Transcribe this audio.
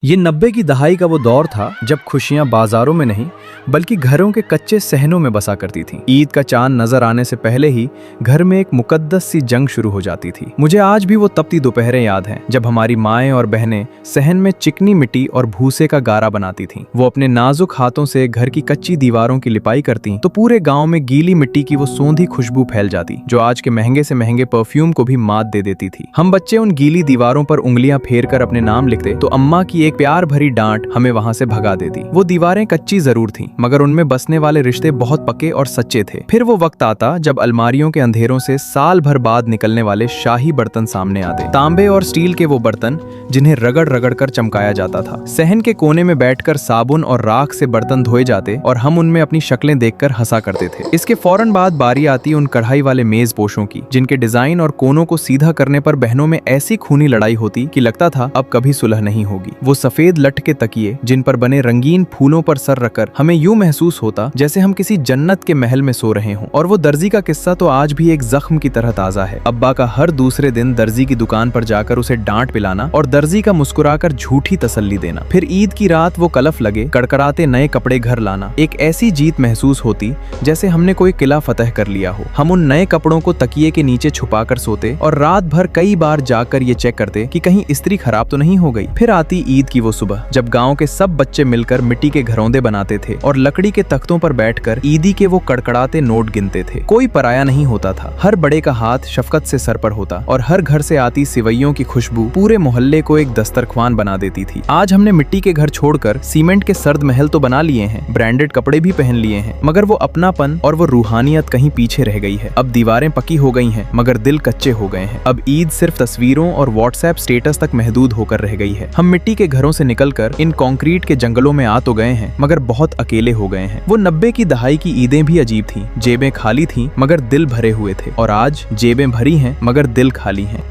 ये 90 की दहाई का वो दौर था जब खुशियां बाजारों में नहीं बल्कि घरों के कच्चे सहनों में बसा करती थीं। ईद का चांद नजर आने से पहले ही घर में एक मुकद्दस सी जंग शुरू हो जाती थी। मुझे आज भी वो तपती दोपहरें याद हैं जब हमारी माएं और बहनें सहन में चिकनी मिट्टी और भूसे का गारा बनाती थीं। वो अपने नाजुक हाथों से घर की कच्ची दीवारों की लिपाई करती तो पूरे गाँव में गीली मिट्टी की वो सोंधी खुशबू फैल जाती जो आज के महंगे से महंगे परफ्यूम को भी मात दे देती थी। हम बच्चे उन गीली दीवारों पर उंगलियां फेर कर अपने नाम लिखते तो अम्मा की एक प्यार भरी डांट हमें वहां से भगा देती। वो दीवारें कच्ची जरूर थीं, मगर उनमें बसने वाले रिश्ते बहुत पक्के और सच्चे थे। फिर वो वक्त आता जब अलमारियों के अंधेरों से साल भर बाद निकलने वाले शाही बर्तन सामने आते, तांबे और स्टील के वो बर्तन जिन्हें रगड़ रगड़ कर चमकाया जाता था। सहन के कोने में बैठकर साबुन और राख से बर्तन धोए जाते और हम उनमें अपनी शक्लें देखकर हंसा करते थे। इसके फौरन बाद बारी आती उन कढ़ाई वाले मेज पोशों की जिनके डिजाइन और कोनों को सीधा करने पर बहनों में ऐसी खूनी लड़ाई होती कि लगता था अब कभी सुलह नहीं होगी। वो सफेद लट के तकिए जिन पर बने रंगीन फूलों पर सर रखकर हमें यूं महसूस होता जैसे हम किसी जन्नत के महल में सो रहे हों। और वो दर्जी का किस्सा तो आज भी एक जख्म की तरह ताजा है। अब्बा का हर दूसरे दिन दर्जी की दुकान पर जाकर उसे डांट पिलाना और दर्जी का मुस्कुराकर झूठी तसल्ली देना। फिर ईद की रात वो कलफ लगे कड़कड़ाते नए कपड़े घर लाना। एक ऐसी जीत महसूस होती जैसे हमने कोई किला फतह कर लिया हो। हम उन नए कपड़ों को तकिए के नीचे छुपा कर सोते और रात भर कई बार जाकर ये चेक करते कि कहीं इस्त्री खराब तो नहीं हो गई। फिर आती ईद की वो सुबह जब गांव के सब बच्चे मिलकर मिट्टी के घरौंदे बनाते थे और लकड़ी के तख्तों पर बैठकर ईदी के वो कड़कड़ाते नोट गिनते थे। कोई पराया नहीं होता था, हर बड़े का हाथ शफकत से सर पर होता और हर घर से आती सिवैयों की खुशबू पूरे मोहल्ले को एक दस्तरख्वान बना देती थी। आज हमने मिट्टी के घर छोड़कर सीमेंट के सर्द महल तो बना लिए हैं, ब्रांडेड कपड़े भी पहन लिए हैं, मगर वो अपनापन और वो रूहानियत कहीं पीछे रह गई है। अब दीवारें पक्की हो गई हैं मगर दिल कच्चे हो गए हैं। अब ईद सिर्फ तस्वीरों और व्हाट्सएप स्टेटस तक महदूद होकर रह गई है। हम मिट्टी के घरों से निकलकर इन कंक्रीट के जंगलों में आ तो गए हैं मगर बहुत अकेले हो गए हैं। वो 90 की दहाई की ईदें भी अजीब थीं, जेबें खाली थीं मगर दिल भरे हुए थे, और आज जेबें भरी हैं मगर दिल खाली हैं।